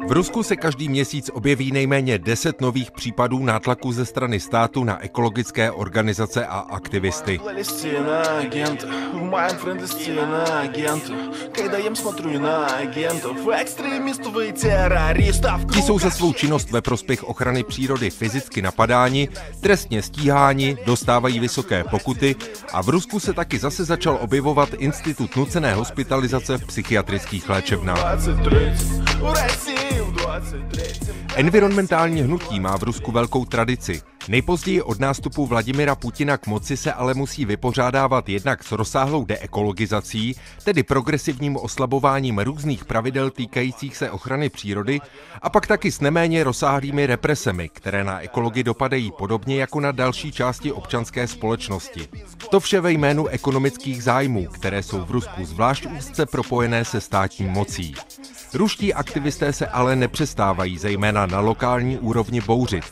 V Rusku se každý měsíc objeví nejméně 10 nových případů nátlaku ze strany státu na ekologické organizace a aktivisty. Ti jsou za svou činnost ve prospěch ochrany přírody fyzicky napadáni, trestně stíháni, dostávají vysoké pokuty a v Rusku se taky zase začal objevovat institut nucené hospitalizace v psychiatrických léčebnách. Environmentální hnutí má v Rusku velkou tradici. Nejpozději od nástupu Vladimira Putina k moci se ale musí vypořádávat jednak s rozsáhlou deekologizací, tedy progresivním oslabováním různých pravidel týkajících se ochrany přírody, a pak taky s neméně rozsáhlými represemi, které na ekology dopadají podobně jako na další části občanské společnosti. To vše ve jménu ekonomických zájmů, které jsou v Rusku zvlášť úzce propojené se státní mocí. Ruští aktivisté se ale nepřestávají zejména na lokální úrovni bouřit.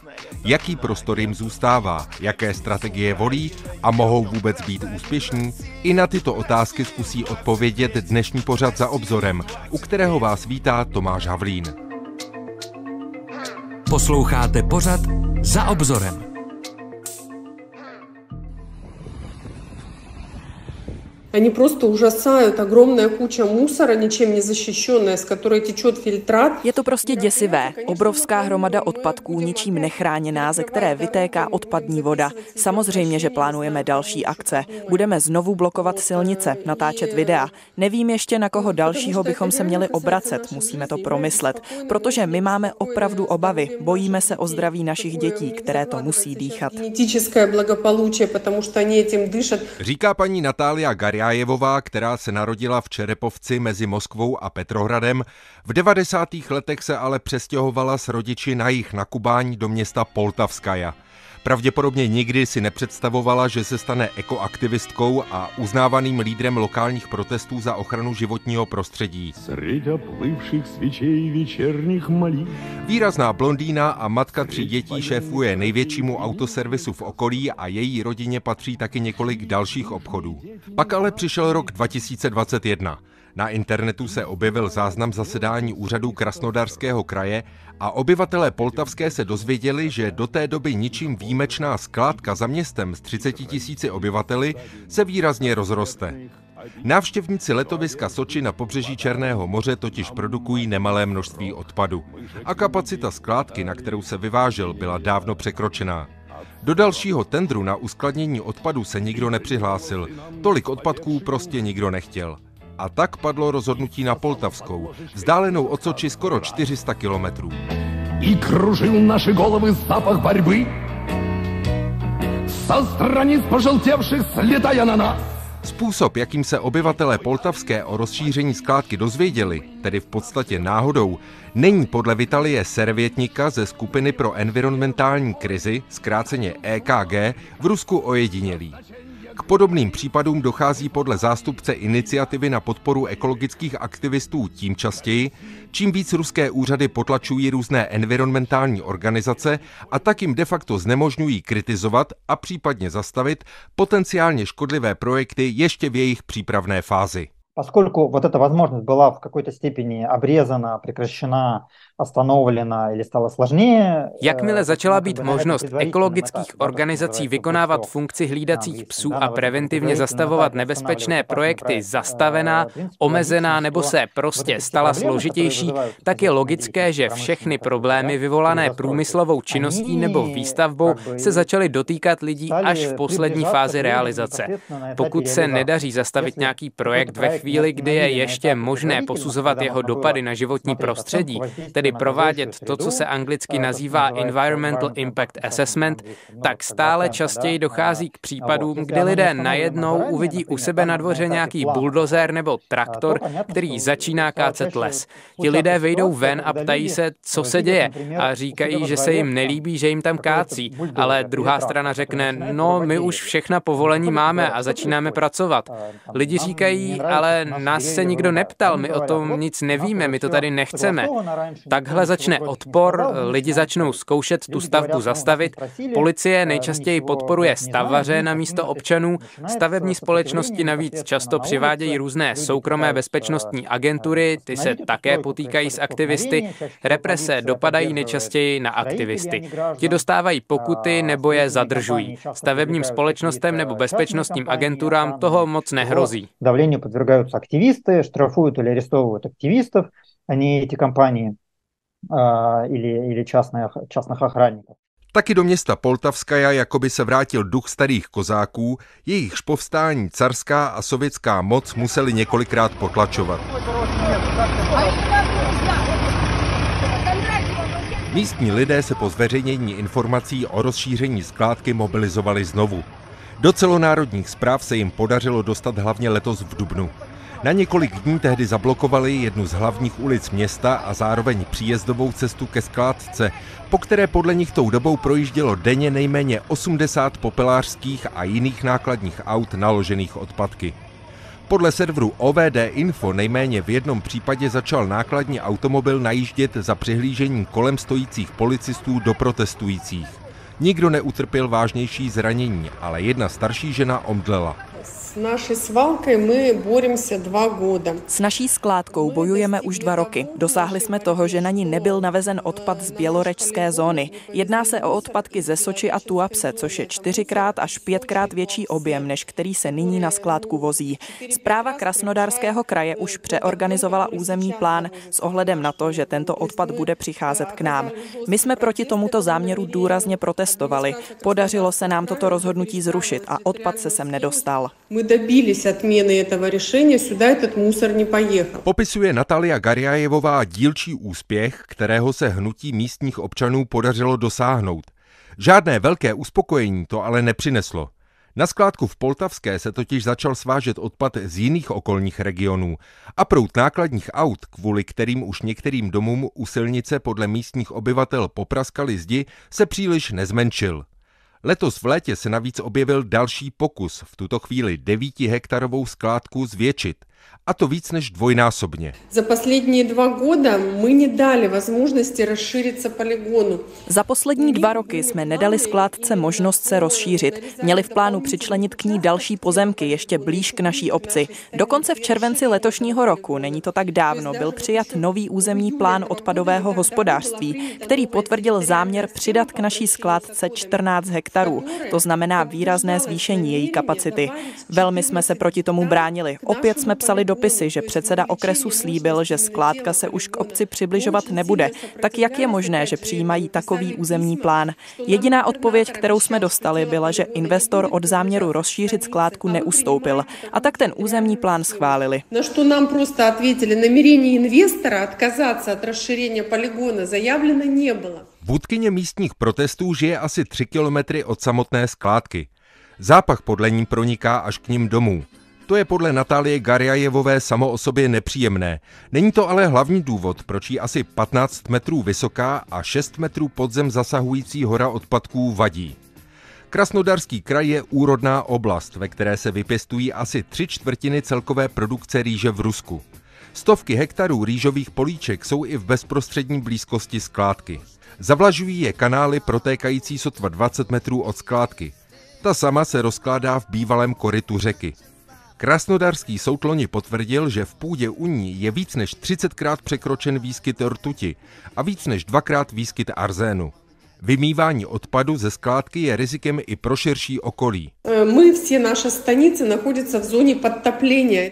Jaký prostor jim zůstává, jaké strategie volí a mohou vůbec být úspěšní? I na tyto otázky zkusí odpovědět dnešní pořad Za obzorem, u kterého vás vítá Tomáš Havlín. Posloucháte pořad Za obzorem. Они просто ужасают, огромная куча мусора, ничем не защищенная, с которой течет фильтрат. Je to prostě děsivé. Obrovská hromada odpadků, ničím nechráněná, ze které vytéká odpadní voda. Samozřejmě, že plánujeme další akce. Budeme znovu blokovat silnice, natáčet videa. Nevím ještě, na koho dalšího bychom se měli obracet, musíme to promyslet, protože my máme opravdu obavy. Bojíme se o zdraví našich dětí, které to musí dýchat. Říká paní Natália Garjajevová, která se narodila v Čerepovci mezi Moskvou a Petrohradem. V 90. letech se ale přestěhovala s rodiči na jih na Kubaň do města Poltavskaja. Pravděpodobně nikdy si nepředstavovala, že se stane ekoaktivistkou a uznávaným lídrem lokálních protestů za ochranu životního prostředí. Výrazná blondýna a matka 3 dětí šéfuje největšímu autoservisu v okolí a její rodině patří taky několik dalších obchodů. Pak ale přišel rok 2021. Na internetu se objevil záznam zasedání úřadu Krasnodarského kraje a obyvatelé Poltavské se dozvěděli, že do té doby ničím výjimečná skládka za městem s 30 000 obyvateli se výrazně rozroste. Návštěvníci letoviska Soči na pobřeží Černého moře totiž produkují nemalé množství odpadu. A kapacita skládky, na kterou se vyvážel, byla dávno překročená. Do dalšího tendru na uskladnění odpadu se nikdo nepřihlásil. Tolik odpadků prostě nikdo nechtěl. A tak padlo rozhodnutí na Poltavskou, vzdálenou od Soči skoro 400 kilometrů. I kružil naše головы запах борьбы. Со страниц пожелтевших слетая на nás. Způsob, jakým se obyvatelé Poltavské o rozšíření skládky dozvěděli, tedy v podstatě náhodou, není podle Vitalie Servětnika ze skupiny pro environmentální krizi, zkráceně EKG, v Rusku ojedinělý. K podobným případům dochází podle zástupce iniciativy na podporu ekologických aktivistů tím častěji, čím víc ruské úřady potlačují různé environmentální organizace a tak jim de facto znemožňují kritizovat a případně zastavit potenciálně škodlivé projekty ještě v jejich přípravné fázi. Поскольку вот эта возможность была в какой-то степени обрезана, прекращена, остановлена или стала сложнее. Jakmile začala být možnost ekologických organizací vykonávat funkci hlídacích psů a preventivně zastavovat nebezpečné projekty zastavená, omezená nebo se prostě stala složitější, tak je logické, že všechny problémy vyvolané průmyslovou činností nebo výstavbou se začaly dotýkat lidí až v poslední fázi realizace. Pokud se nedaří zastavit nějaký projekt ve chvíli, kdy je ještě možné posuzovat jeho dopady na životní prostředí, tedy provádět to, co se anglicky nazývá Environmental Impact Assessment, tak stále častěji dochází k případům, kdy lidé najednou uvidí u sebe na dvoře nějaký buldozer nebo traktor, který začíná kácet les. Ti lidé vejdou ven a ptají se, co se děje, a říkají, že se jim nelíbí, že jim tam kácí, ale druhá strana řekne, no my už všechna povolení máme a začínáme pracovat. Lidi říkají, ale ale nás se nikdo neptal, my o tom nic nevíme, my to tady nechceme. Takhle začne odpor, lidi začnou zkoušet tu stavbu zastavit, policie nejčastěji podporuje stavaře na místo občanů, stavební společnosti navíc často přivádějí různé soukromé bezpečnostní agentury, ty se také potýkají s aktivisty, represe dopadají nejčastěji na aktivisty. Ti dostávají pokuty nebo je zadržují. Stavebním společnostem nebo bezpečnostním agenturám toho moc nehrozí. Давлению подвергаются активисты, штрафуют или арестовывают активистов, а не эти компании или частных охранников. Taky do města Poltavskaja jakoby se vrátil duch starých kozáků, jejichž povstání carská a sovětská moc museli několikrát potlačovat. Místní lidé se po zveřejnění informací o rozšíření skládky mobilizovali znovu. Do celonárodních zpráv se jim podařilo dostat hlavně letos v dubnu. Na několik dní tehdy zablokovali jednu z hlavních ulic města a zároveň příjezdovou cestu ke skládce, po které podle nich tou dobou projíždělo denně nejméně 80 popelářských a jiných nákladních aut naložených odpadky. Podle serveru OVD Info nejméně v jednom případě začal nákladní automobil najíždět za přihlížení kolem stojících policistů do protestujících. Nikdo neutrpěl vážnější zranění, ale jedna starší žena omdlela. S naší sválkou my boремся 2 roky. S naší skládkou bojujeme už 2 roky. Dosáhli jsme toho, že na ní nebyl navezen odpad z bělorečské zóny. Jedná se o odpadky ze Soči a Tuapse, což je 4x až 5x větší objem, než který se nyní na skládku vozí. Správa Krasnodarského kraje už přeorganizovala územní plán s ohledem na to, že tento odpad bude přicházet k nám. My jsme proti tomuto záměru důrazně protestovali. Podařilo se nám toto rozhodnutí zrušit a odpad se sem nedostal. Мы добились отмены этого решения, сюда этот мусор не поехал. Popisuje Natalia Garjajevová dílčí úspěch, kterého se hnutí místních občanů podařilo dosáhnout. Žádné velké uspokojení to ale nepřineslo. Na skládku v Poltavské se totiž začal svážet odpad z jiných okolních regionů a proud nákladních aut, kvůli kterým už některým domům u silnice podle místních obyvatel popraskaly zdi, se příliš nezmenšil. Letos v létě se navíc objevil další pokus, v tuto chvíli 9hektarovou skládku zvětšit, a to víc než dvojnásobně. Za poslední 2 roky my nedali možnosti rozšířit se poligonu. Za poslední 2 roky jsme nedali skládce možnost se rozšířit. Měli v plánu přičlenit k ní další pozemky ještě blíž k naší obci. Dokonce v červenci letošního roku, není to tak dávno, byl přijat nový územní plán odpadového hospodářství, který potvrdil záměr přidat k naší skládce 14 hektarů. To znamená výrazné zvýšení její kapacity. Velmi jsme se proti tomu bránili. Opět jsme psali dopisy, že předseda okresu slíbil, že skládka se už k obci přibližovat nebude. Tak jak je možné, že přijímají takový územní plán? Jediná odpověď, kterou jsme dostali, byla, že investor od záměru rozšířit skládku neustoupil. A tak ten územní plán schválili. Na što nám prostě odpověděli, namíření investora odkázat se od rozšíření poligonu zajavleno nebylo. Vůdkyně místních protestů žije asi 3 kilometry od samotné skládky. Zápach podle ní proniká až k nim domů. To je podle Natalie Garjajevové samo o sobě nepříjemné. Není to ale hlavní důvod, proč jí asi 15 metrů vysoká a 6 metrů pod zem zasahující hora odpadků vadí. Krasnodarský kraj je úrodná oblast, ve které se vypěstují asi 3/4 celkové produkce rýže v Rusku. Stovky hektarů rýžových políček jsou i v bezprostřední blízkosti skládky. Zavlažují je kanály protékající sotva 20 metrů od skládky. Ta sama se rozkládá v bývalém korytu řeky. Krasnodarský soud loni potvrdil, že v půdě u ní je víc než 30krát překročen výskyt rtuti a víc než 2krát výskyt arzénu. Vymývání odpadu ze skládky je rizikem i pro širší okolí.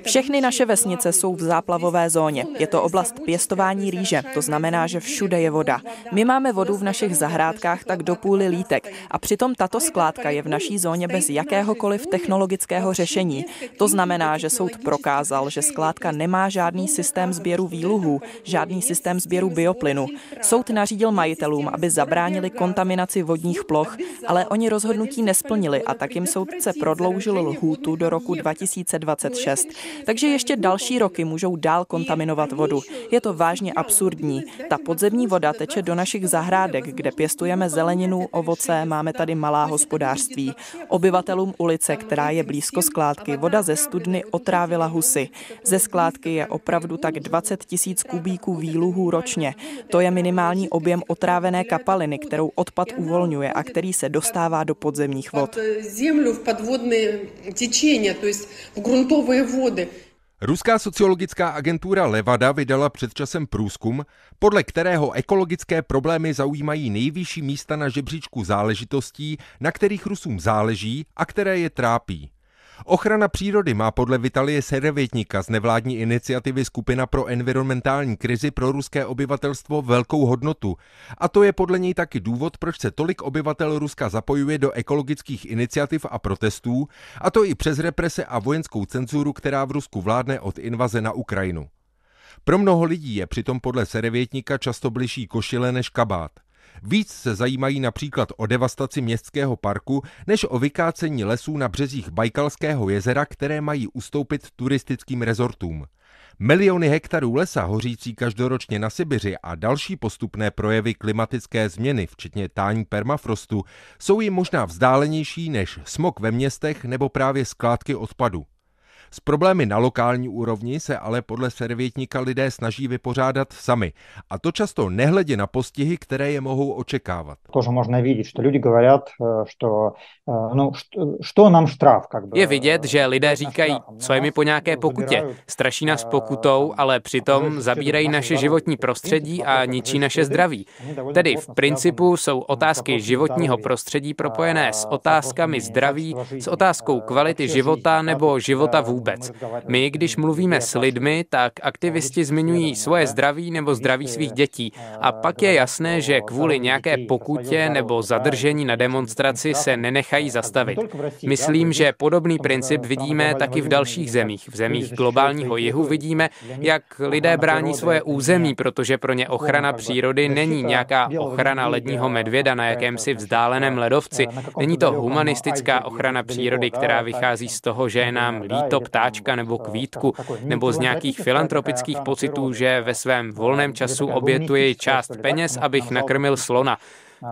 Všechny naše vesnice jsou v záplavové zóně. Je to oblast pěstování rýže, to znamená, že všude je voda. My máme vodu v našich zahrádkách tak do půly lítek a přitom tato skládka je v naší zóně bez jakéhokoliv technologického řešení. To znamená, že soud prokázal, že skládka nemá žádný systém sběru výluhů, žádný systém sběru bioplynu. Soud nařídil majitelům, aby zabránili kontaminaci vodních ploch, ale oni rozhodnutí nesplnili a tak jim soudce prodloužil lhůtu do roku 2026. Takže ještě další roky můžou dál kontaminovat vodu. Je to vážně absurdní. Ta podzemní voda teče do našich zahrádek, kde pěstujeme zeleninu, ovoce, máme tady malá hospodářství. Obyvatelům ulice, která je blízko skládky, voda ze studny otrávila husy. Ze skládky je opravdu tak 20 000 kubíků výluhů ročně. To je minimální objem otrávené kapaliny, kterou odpad uvolňuje a který se dostává do podzemních vod. Ruská sociologická agentura Levada vydala před časem průzkum, podle kterého ekologické problémy zaujímají nejvyšší místa na žebříčku záležitostí, na kterých Rusům záleží a které je trápí. Ochrana přírody má podle Vitalie Serevětnika z nevládní iniciativy Skupina pro environmentální krizi pro ruské obyvatelstvo velkou hodnotu. A to je podle něj taky důvod, proč se tolik obyvatel Ruska zapojuje do ekologických iniciativ a protestů, a to i přes represe a vojenskou cenzuru, která v Rusku vládne od invaze na Ukrajinu. Pro mnoho lidí je přitom podle Serevětnika často bližší košile než kabát. Víc se zajímají například o devastaci městského parku, než o vykácení lesů na březích Bajkalského jezera, které mají ustoupit turistickým rezortům. Miliony hektarů lesa hořící každoročně na Sibiři a další postupné projevy klimatické změny, včetně tání permafrostu, jsou jim možná vzdálenější než smog ve městech nebo právě skládky odpadu. S problémy na lokální úrovni se ale podle Serevětnika lidé snaží vypořádat sami. A to často nehledě na postihy, které je mohou očekávat. Тоже можно видеть, что люди говорят, что nám штраф. Je vidět, že lidé říkají, co je mi po nějaké pokutě. Straší nás pokutou, ale přitom zabírají naše životní prostředí a ničí naše zdraví. Tedy v principu jsou otázky životního prostředí propojené s otázkami zdraví, s otázkou kvality života nebo života vůbec. My, když mluvíme s lidmi, tak aktivisti zmiňují svoje zdraví nebo zdraví svých dětí. A pak je jasné, že kvůli nějaké pokutě nebo zadržení na demonstraci se nenechají zastavit. Myslím, že podobný princip vidíme taky v dalších zemích. V zemích globálního jihu vidíme, jak lidé brání svoje území, protože pro ně ochrana přírody není nějaká ochrana ledního medvěda na jakémsi vzdáleném ledovci. Není to humanistická ochrana přírody, která vychází z toho, že je nám líto ptáčka nebo kvítku, nebo z nějakých filantropických pocitů, že ve svém volném času obětuji část peněz, abych nakrmil slona.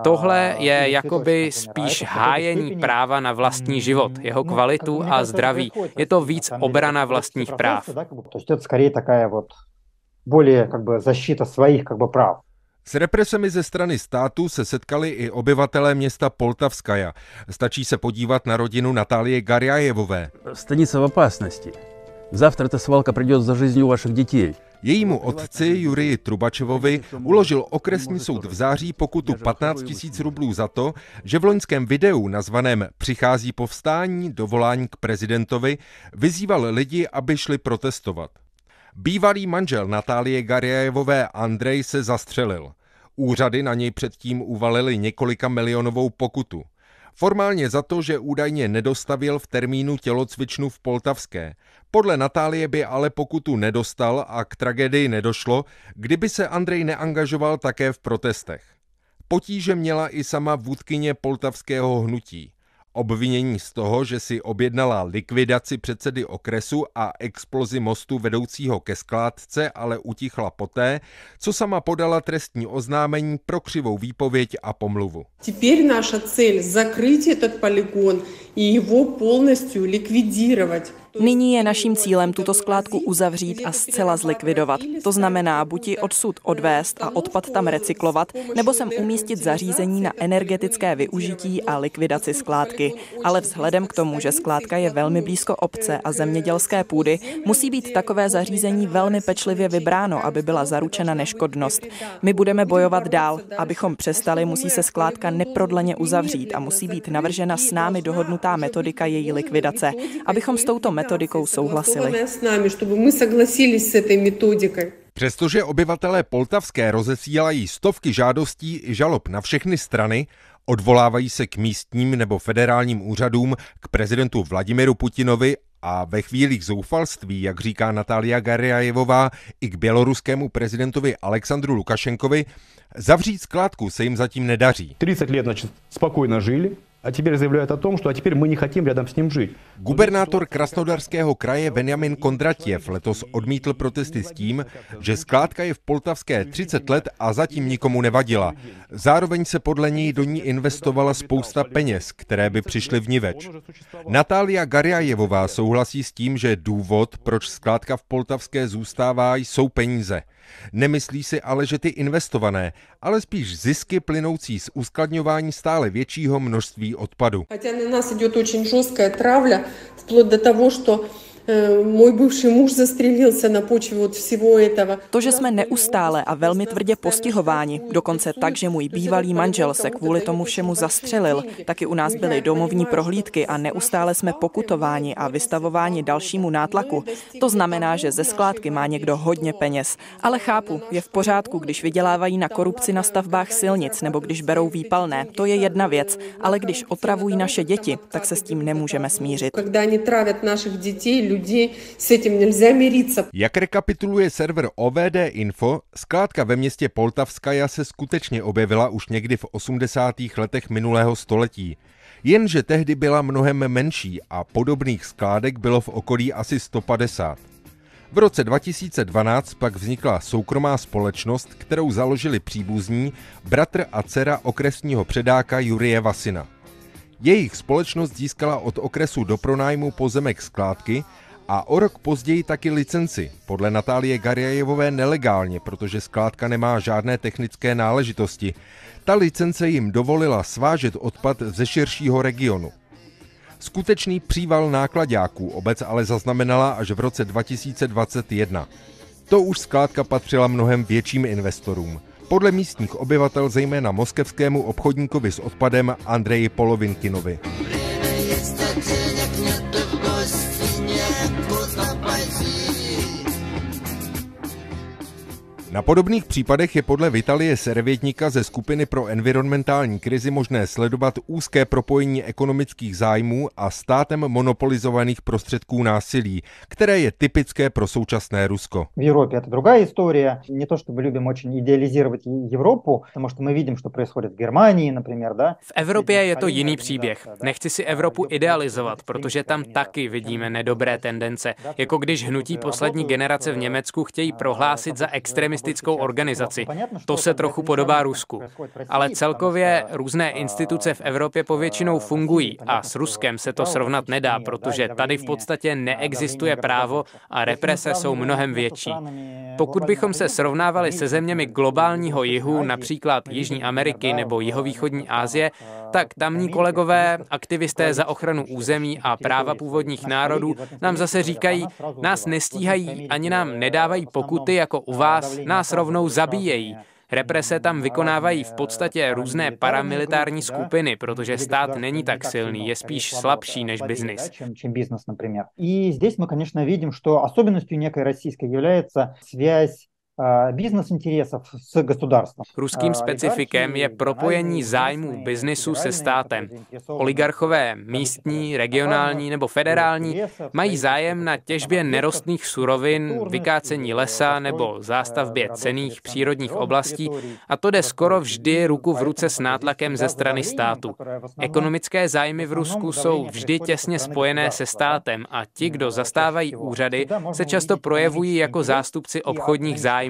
Tohle je jakoby spíš hájení práva na vlastní život, jeho kvalitu a zdraví. Je to víc obrana vlastních práv. To je skvělé taková bolее zaštita svých práv. S represemi ze strany státu se setkali i obyvatelé města Poltavskaja. Stačí se podívat na rodinu Natálie Garjajevové. Stanice v opasnosti. Завтра ta свалка придет за жизнью ваших детей. Jejímu otci Juriji Trubačevovi uložil okresní soud v září pokutu 15 000 rublů za to, že v loňském videu nazvaném Přichází povstání, dovolání k prezidentovi, vyzýval lidi, aby šli protestovat. Bývalý manžel Natálie Garjajevové Andrej se zastřelil. Úřady na něj předtím uvalily několika milionovou pokutu. Formálně za to, že údajně nedostavil v termínu tělocvičnu v Poltavské. Podle Natálie by ale pokutu nedostal a k tragédii nedošlo, kdyby se Andrej neangažoval také v protestech. Potíže měla i sama vůdkyně poltavského hnutí. Obvinění z toho, že si objednala likvidaci předsedy okresu a explozi mostu vedoucího ke skládce, ale utichla poté, co sama podala trestní oznámení pro křivou výpověď a pomluvu. Теперь наша цель закрыть этот полигон и его полностью ликвидировать. Nyní je naším cílem tuto skládku uzavřít a zcela zlikvidovat. To znamená buď ji odsud odvést a odpad tam recyklovat, nebo sem umístit zařízení na energetické využití a likvidaci skládky. Ale vzhledem k tomu, že skládka je velmi blízko obce a zemědělské půdy, musí být takové zařízení velmi pečlivě vybráno, aby byla zaručena neškodnost. My budeme bojovat dál. Abychom přestali, musí se skládka neprodleně uzavřít a musí být navržena s námi dohodnutá metodika její likvidace, abychom s touto metodikou souhlasili. Přestože obyvatelé Poltavské rozesílají stovky žádostí i žalob na všechny strany, odvolávají se k místním nebo federálním úřadům, k prezidentu Vladimiru Putinovi a ve chvílích zoufalství, jak říká Natália Garjajevová, i k běloruskému prezidentovi Alexandru Lukašenkovi, zavřít skládku se jim zatím nedaří. 30 let spokojně žili. A teď заявляют o tom, že a teď my nechceme rядом s ním žít. Gubernátor Krasnodarského kraje Benjamin Kondratjev letos odmítl protesty s tím, že skládka je v Poltavské 30 let a zatím nikomu nevadila. Zároveň se podle něj do ní investovala spousta peněz, které by přišly vniveč. Natália Garjajevová souhlasí s tím, že důvod, proč skládka v Poltavské zůstává, jsou peníze. Nemyslí si ale, že ty investované, ale spíš zisky plynoucí z uskladňování stále většího množství odpadu. Хотя на нас идет очень жесткая травля, вплоть до того, что můj bivší muž zastřelился na počvě od всего этого. To, že jsme neustále a velmi tvrdě postihováni, dokonce tak, že můj bývalý manžel se kvůli tomu všemu zastřelil, taky u nás byly domovní prohlídky a neustále jsme pokutováni a vystavováni dalšímu nátlaku. To znamená, že ze skládky má někdo hodně peněz. Ale chápu, je v pořádku, když vydělávají na korupci na stavbách silnic nebo když berou výpalné. To je jedna věc, ale když otravují naše děti, tak se s tím nemůžeme smířit. Когда они травят našich dětí, s tím nelze mírиться. Jak rekapituluje server OVD Info, skládka ve městě Poltavskaja se skutečně objevila už někdy v 80. letech minulého století. Jenže tehdy byla mnohem menší a podobných skládek bylo v okolí asi 150. V roce 2012 pak vznikla soukromá společnost, kterou založili příbuzní, bratr a dcera okresního předáka Jurije Vasina. Jejich společnost získala od okresu do pronájmu pozemek skládky a o rok později taky licenci, podle Natálie Garjajevové nelegálně, protože skládka nemá žádné technické náležitosti. Ta licence jim dovolila svážet odpad ze širšího regionu. Skutečný příval náklaďáků obec ale zaznamenala až v roce 2021. To už skládka patřila mnohem větším investorům. Podle místních obyvatel zejména moskevskému obchodníkovi s odpadem Andreji Polovinkinovi. Na podobných případech je podle Vitalie Serevětníka ze skupiny pro environmentální krizi možné sledovat úzké propojení ekonomických zájmů a státem monopolizovaných prostředků násilí, které je typické pro současné Rusko. V Evropě je to druhá historie. Ne to, že любим очень idealizovat Evropu, protože my vidíme, co происходит v Germánii, например, да? V Evropě je to jiný příběh. Nechci si Evropu idealizovat, protože tam taky vidíme nedobré tendence, jako když hnutí poslední generace v Německu chtějí prohlásit za extremistickou organizaci. To se trochu podobá Rusku. Ale celkově různé instituce v Evropě povětšinou fungují a s Ruskem se to srovnat nedá, protože tady v podstatě neexistuje právo a represe jsou mnohem větší. Pokud bychom se srovnávali se zeměmi globálního jihu, například Jižní Ameriky nebo jihovýchodní Asie, tak tamní kolegové, aktivisté za ochranu území a práva původních národů nám zase říkají, nás nestíhají ani nám nedávají pokuty jako u vás, nás rovnou zabíjejí. Represe tam vykonávají v podstatě různé paramilitární skupiny, protože stát není tak silný, je spíš slabší než biznis. И здесь мы, конечно, видим, что особенностью некой российской является связь бизнес-интересов с государством. Ruským specifikem je propojení zájmů biznisu se státem. Oligarchové místní, regionální nebo federální mají zájem na těžbě nerostných surovin, vykácení lesa nebo zástavbě cenných přírodních oblastí a to jde skoro vždy ruku v ruce s nátlakem ze strany státu. Ekonomické zájmy v Rusku jsou vždy těsně spojené se státem a ti, kdo zastávají úřady, se často projevují jako zástupci obchodních zájmů.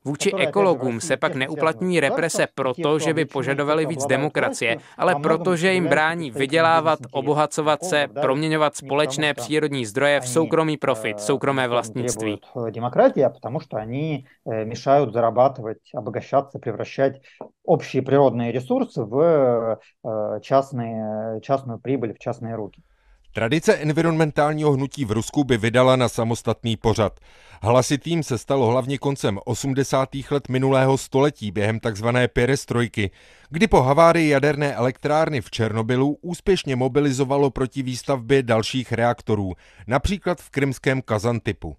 Vůči ekologům se pak neuplatňují represe proto, že by požadovali víc demokracie, ale proto, že jim brání vydělávat, obohacovat se, proměňovat společné přírodní zdroje v soukromý profit, soukromé vlastnictví. Demokracie, потому что они мешают зарабатывать, обогащаться, превращать общие природные ресурсы в частную прибыль, в частные руки. Tradice environmentálního hnutí v Rusku by vydala na samostatný pořad. Hlasitým se stalo hlavně koncem 80. let minulého století během takzvané perestrojky, kdy po havárii jaderné elektrárny v Černobylu úspěšně mobilizovalo proti výstavbě dalších reaktorů, například v krymském Kazantypu.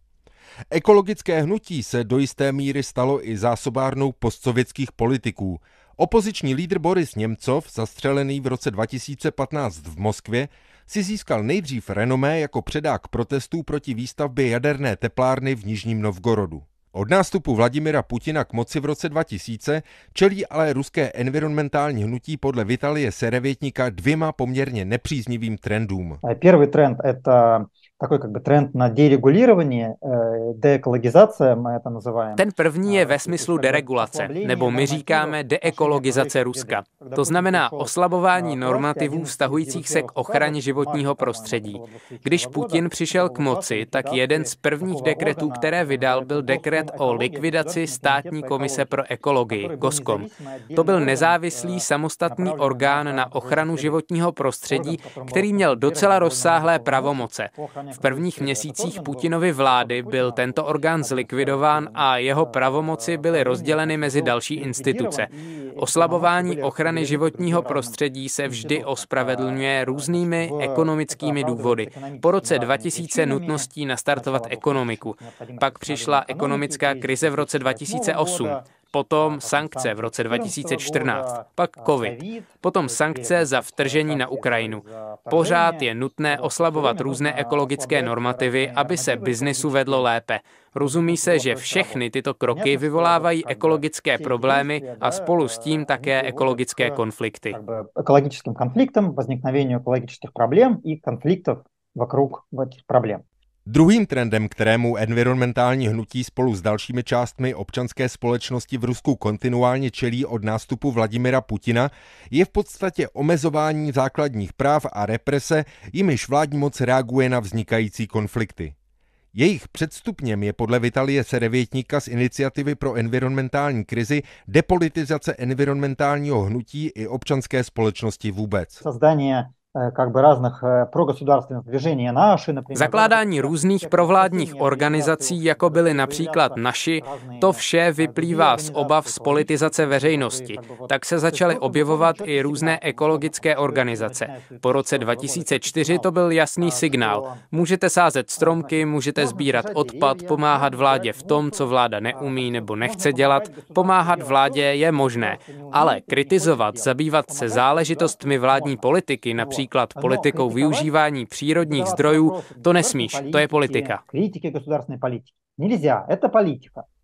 Ekologické hnutí se do jisté míry stalo i zásobárnou postsovětských politiků. Opoziční lídr Boris Němcov, zastřelený v roce 2015 v Moskvě, si získal nejdřív renomé jako předák protestů proti výstavbě jaderné teplárny v Nižním Novgorodu. Od nástupu Vladimira Putina k moci v roce 2000 čelí ale ruské environmentální hnutí podle Vitalie Serevětníka dvěma poměrně nepříznivým trendům. První trend je takový trend na deregulировání, deekologizace, my to nazýváme. Ten první je ve smyslu deregulace, nebo my říkáme deekologizace Ruska. To znamená oslabování normativů vztahujících se k ochraně životního prostředí. Když Putin přišel k moci, tak jeden z prvních dekretů, které vydal, byl dekret o likvidaci státní komise pro ekologii, GOSKOM. To byl nezávislý samostatný orgán na ochranu životního prostředí, který měl docela rozsáhlé pravomoce. V prvních měsících Putinovy vlády byl tento orgán zlikvidován a jeho pravomoci byly rozděleny mezi další instituce. Oslabování ochrany životního prostředí se vždy ospravedlňuje různými ekonomickými důvody. Po roce 2000 nutností nastartovat ekonomiku. Pak přišla ekonomická krize v roce 2008. Potom sankce v roce 2014, pak covid, potom sankce za vtržení na Ukrajinu. Pořád je nutné oslabovat různé ekologické normativy, aby se biznisu vedlo lépe. Rozumí se, že všechny tyto kroky vyvolávají ekologické problémy a spolu s tím také ekologické konflikty. Ekologickým konfliktem, vznikновení ekologických problémů i konfliktů vokruh těch problémů. Druhým trendem, kterému environmentální hnutí spolu s dalšími částmi občanské společnosti v Rusku kontinuálně čelí od nástupu Vladimira Putina, je v podstatě omezování základních práv a represe, jimiž vládní moc reaguje na vznikající konflikty. Jejich předstupněm je podle Vitalie Serevětníka z Iniciativy pro environmentální krizi depolitizace environmentálního hnutí i občanské společnosti vůbec. Zakládání různých provládních organizací, jako byly například naši, to vše vyplývá z obav z politizace veřejnosti. Tak se začaly objevovat i různé ekologické organizace. Po roce 2004 to byl jasný signál. Můžete sázet stromky, můžete sbírat odpad, pomáhat vládě v tom, co vláda neumí nebo nechce dělat. Pomáhat vládě je možné, ale kritizovat, zabývat se záležitostmi vládní politiky, například politikou využívání přírodních zdrojů, to nesmíš, to je politika.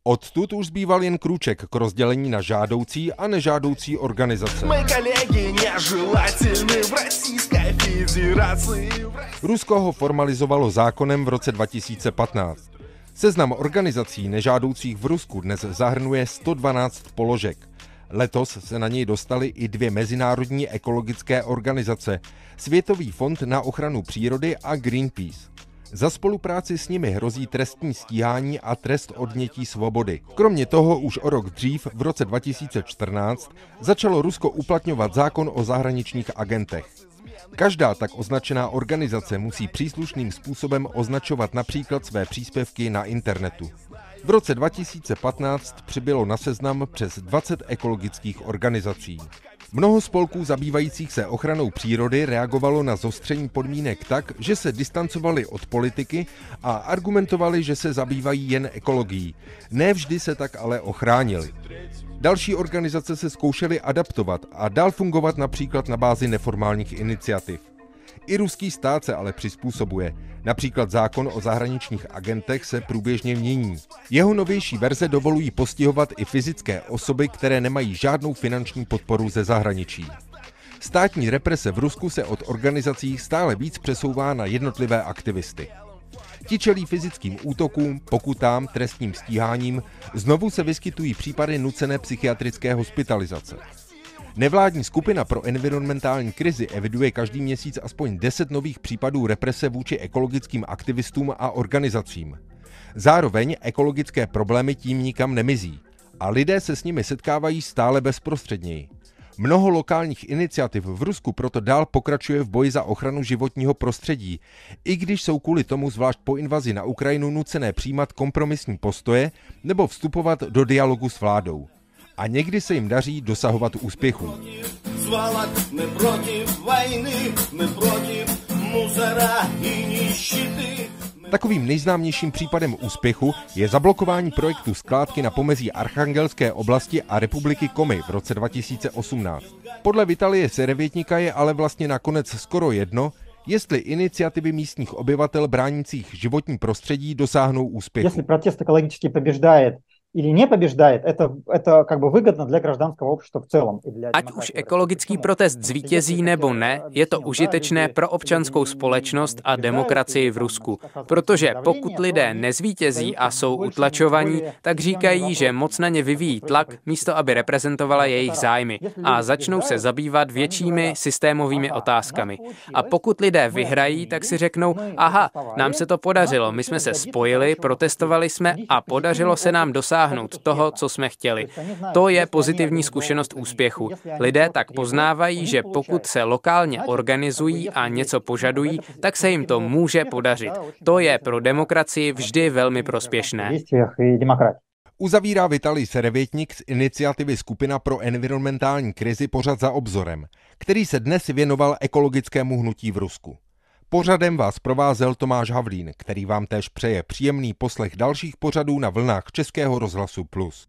Odtud už zbýval jen krůček k rozdělení na žádoucí a nežádoucí organizace. Rusko ho formalizovalo zákonem v roce 2015. Seznam organizací nežádoucích v Rusku dnes zahrnuje 112 položek. Letos se na něj dostaly i dvě mezinárodní ekologické organizace, Světový fond na ochranu přírody a Greenpeace. Za spolupráci s nimi hrozí trestní stíhání a trest odnětí svobody. Kromě toho už o rok dřív, v roce 2014, začalo Rusko uplatňovat zákon o zahraničních agentech. Každá tak označená organizace musí příslušným způsobem označovat například své příspěvky na internetu. V roce 2015 přibylo na seznam přes 20 ekologických organizací. Mnoho spolků zabývajících se ochranou přírody reagovalo na zostření podmínek tak, že se distancovali od politiky a argumentovali, že se zabývají jen ekologií. Ne vždy se tak ale ochránili. Další organizace se zkoušely adaptovat a dál fungovat například na bázi neformálních iniciativ. I ruský stát se ale přizpůsobuje. Například zákon o zahraničních agentech se průběžně mění. Jeho novější verze dovolují postihovat i fyzické osoby, které nemají žádnou finanční podporu ze zahraničí. Státní represe v Rusku se od organizací stále víc přesouvá na jednotlivé aktivisty. Ti čelí fyzickým útokům, pokutám, trestním stíháním, znovu se vyskytují případy nucené psychiatrické hospitalizace. Nevládní skupina pro environmentální krizi eviduje každý měsíc aspoň 10 nových případů represe vůči ekologickým aktivistům a organizacím. Zároveň ekologické problémy tím nikam nemizí a lidé se s nimi setkávají stále bezprostředněji. Mnoho lokálních iniciativ v Rusku proto dál pokračuje v boji za ochranu životního prostředí, i když jsou kvůli tomu zvlášť po invazi na Ukrajinu nucené přijímat kompromisní postoje nebo vstupovat do dialogu s vládou. A někdy se jim daří dosahovat úspěchů. Takovým nejznámějším případem úspěchu je zablokování projektu skládky na pomezí Archangelské oblasti a republiky Komi v roce 2018. Podle Vitalie Serevětníka je ale vlastně nakonec skoro jedno, jestli iniciativy místních obyvatel bránících životní prostředí dosáhnou úspěchu. Jestli protest ekologicky побеждает или не побеждает, это как бы выгодно для гражданского общества в целом. Ať už ekologický protest zvítězí nebo ne, je to užitečné pro občanskou společnost a demokracii v Rusku. Protože pokud lidé nezvítězí a jsou utlačovaní, tak říkají, že moc na ně vyvíjí tlak, místo aby reprezentovala jejich zájmy a začnou se zabývat většími systémovými otázkami. A pokud lidé vyhrají, tak si řeknou, aha, nám se to podařilo, my jsme se spojili, protestovali jsme a podařilo se nám dosáhnout toho, co jsme chtěli. To je pozitivní zkušenost úspěchu. Lidé tak poznávají, že pokud se lokálně organizují a něco požadují, tak se jim to může podařit. To je pro demokracii vždy velmi prospěšné. Uzavírá Vitalij Serevětník z iniciativy Skupina pro environmentální krizi pořad Za obzorem, který se dnes věnoval ekologickému hnutí v Rusku. Pořadem vás provázel Tomáš Havlín, který vám též přeje příjemný poslech dalších pořadů na vlnách Českého rozhlasu Plus.